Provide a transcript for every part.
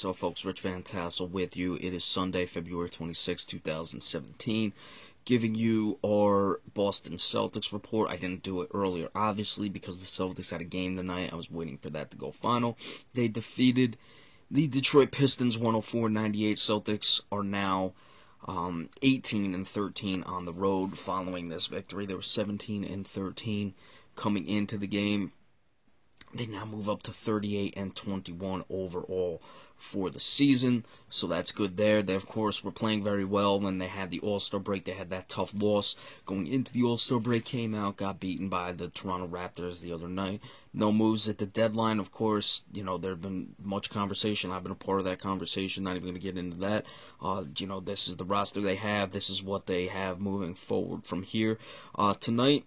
What's up, folks? Rich Van Tassel with you. It is Sunday, February 26, 2017. Giving you our Boston Celtics report. I didn't do it earlier, obviously, because the Celtics had a game tonight. I was waiting for that to go final. They defeated the Detroit Pistons 104-98. Celtics are now 18-13 on the road following this victory. They were 17-13 coming into the game. They now move up to 38-21 overall for the season, so that's good there. They, of course, were playing very well when they had the All-Star break. They had that tough loss going into the All-Star break, came out, got beaten by the Toronto Raptors the other night. No moves at the deadline, of course. You know, there have been much conversation. I've been a part of that conversation, not even going to get into that. This is the roster they have. This is what they have moving forward from here. Tonight,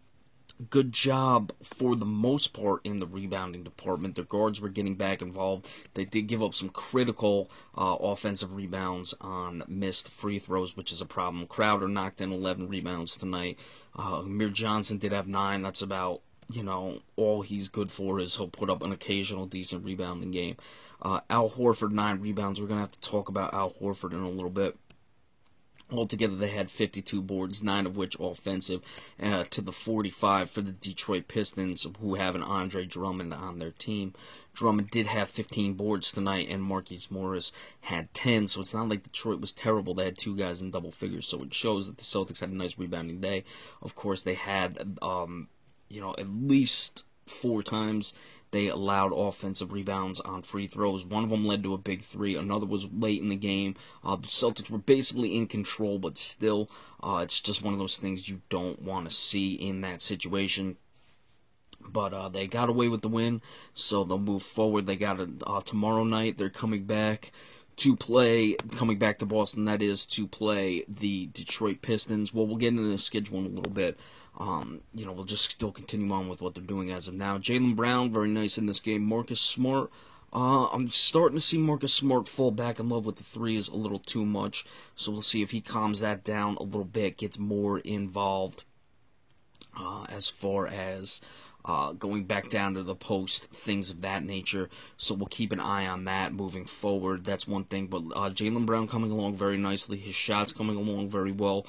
good job for the most part in the rebounding department. Their guards were getting back involved. They did give up some critical offensive rebounds on missed free throws, which is a problem. Crowder knocked in 11 rebounds tonight. Amir Johnson did have 9. That's about, all he's good for is he'll put up an occasional decent rebounding game. Al Horford, 9 rebounds. We're going to have to talk about Al Horford in a little bit. Altogether, they had 52 boards, 9 of which offensive, to the 45 for the Detroit Pistons, who have an Andre Drummond on their team. Drummond did have 15 boards tonight, and Marquise Morris had 10, so it's not like Detroit was terrible. They had 2 guys in double figures, so it shows that the Celtics had a nice rebounding day. Of course, they had, at least 4 times they allowed offensive rebounds on free throws. One of them led to a big 3. Another was late in the game. The Celtics were basically in control, but still, it's just one of those things you don't want to see in that situation. But they got away with the win, so they'll move forward. They got tomorrow night. They're coming back to Boston, that is, to play the Detroit Pistons. Well, we'll get into the schedule in a little bit. We'll just still continue on with what they're doing as of now. Jaylen Brown, very nice in this game. Marcus Smart, I'm starting to see Marcus Smart fall back in love with the threes a little too much, so we'll see if he calms that down a little bit, gets more involved as far as going back down to the post, things of that nature. So we'll keep an eye on that moving forward. That's one thing. But Jaylen Brown coming along very nicely. His shots coming along very well.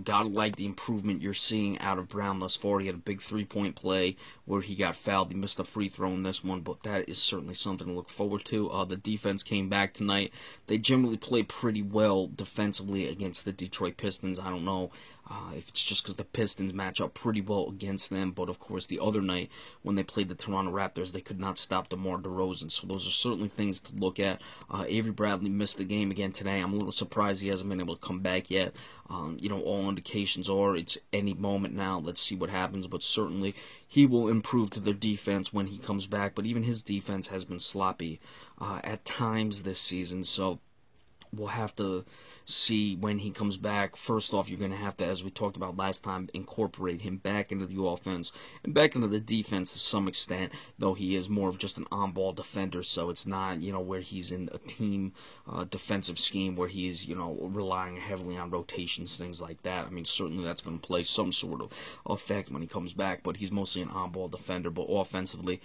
Gotta like the improvement you're seeing out of Brown thus far. He had a big 3-point play where he got fouled. He missed a free throw in this one, but that is certainly something to look forward to. The defense came back tonight. They generally play pretty well defensively against the Detroit Pistons. I don't know if it's just because the Pistons match up pretty well against them, but of course the other night when they played the Toronto Raptors, they could not stop DeMar DeRozan, so those are certainly things to look at. Avery Bradley missed the game again today. I'm a little surprised he hasn't been able to come back yet. All indications are it's any moment now. Let's see what happens, but certainly he will improve to their defense when he comes back, but even his defense has been sloppy at times this season, so we'll have to see when he comes back. First off, you're going to have to, as we talked about last time, incorporate him back into the offense and back into the defense to some extent, though he is more of just an on-ball defender, so it's not, where he's in a team defensive scheme where he's, relying heavily on rotations, things like that. I mean, certainly that's going to play some sort of effect when he comes back, but he's mostly an on-ball defender. But offensively,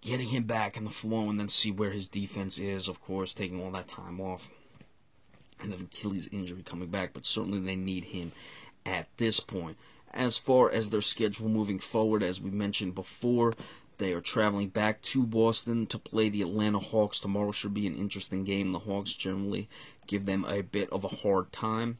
getting him back in the flow and then see where his defense is, of course, taking all that time off and an Achilles injury coming back, but certainly they need him at this point. As far as their schedule moving forward, as we mentioned before, they are traveling back to Boston to play the Atlanta Hawks. Tomorrow should be an interesting game. The Hawks generally give them a bit of a hard time.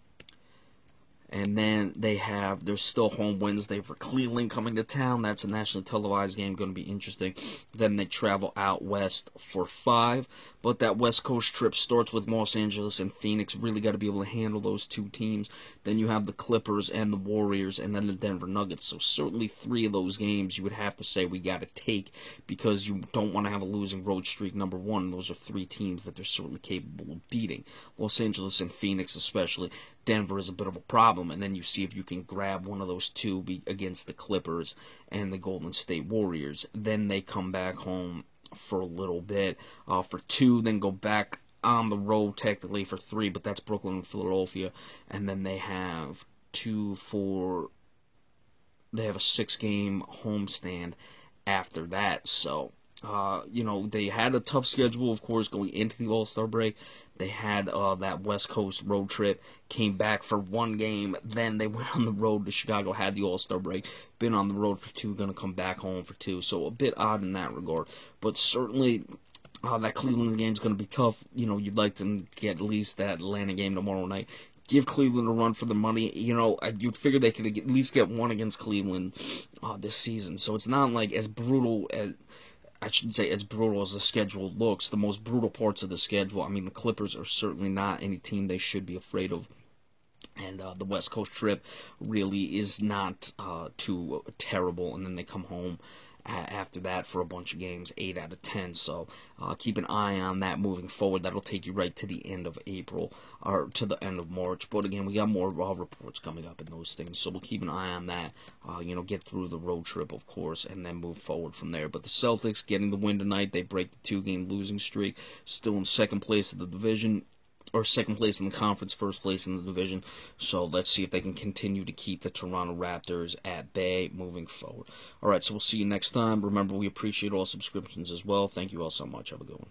And then they're still home Wednesday for Cleveland coming to town. That's a nationally televised game, going to be interesting. Then they travel out west for 5. But that West Coast trip starts with Los Angeles and Phoenix. Really got to be able to handle those 2 teams. Then you have the Clippers and the Warriors and then the Denver Nuggets. So certainly 3 of those games you would have to say we got to take because you don't want to have a losing road streak, number 1. Those are 3 teams that they're certainly capable of beating. Los Angeles and Phoenix especially. Denver is a bit of a problem, and then you see if you can grab one of those 2 against the Clippers and the Golden State Warriors. Then they come back home for a little bit for 2, then go back on the road technically for 3, but that's Brooklyn and Philadelphia, and then they have a 6-game homestand after that, so They had a tough schedule, of course, going into the All-Star break. They had that West Coast road trip, came back for one game, then they went on the road to Chicago, had the All-Star break, been on the road for two, going to come back home for two. So a bit odd in that regard. But certainly that Cleveland game is going to be tough. You'd like them to get at least that Atlanta game tomorrow night. Give Cleveland a run for the money. You'd figure they could at least get one against Cleveland this season. So it's not like as brutal as brutal as the schedule looks. The most brutal parts of the schedule, I mean, the Clippers are certainly not any team they should be afraid of. And the West Coast trip really is not too terrible. And then they come home after that for a bunch of games, 8 out of 10. So keep an eye on that moving forward. That'll take you right to the end of April, or to the end of March. But again, we got more reports coming up in those things, so we'll keep an eye on that. Get through the road trip, of course, and then move forward from there. But the Celtics getting the win tonight. They break the 2-game losing streak, still in second place of the division. Or second place in the conference, first place in the division. So let's see if they can continue to keep the Toronto Raptors at bay moving forward. All right, so we'll see you next time. Remember, we appreciate all subscriptions as well. Thank you all so much. Have a good one.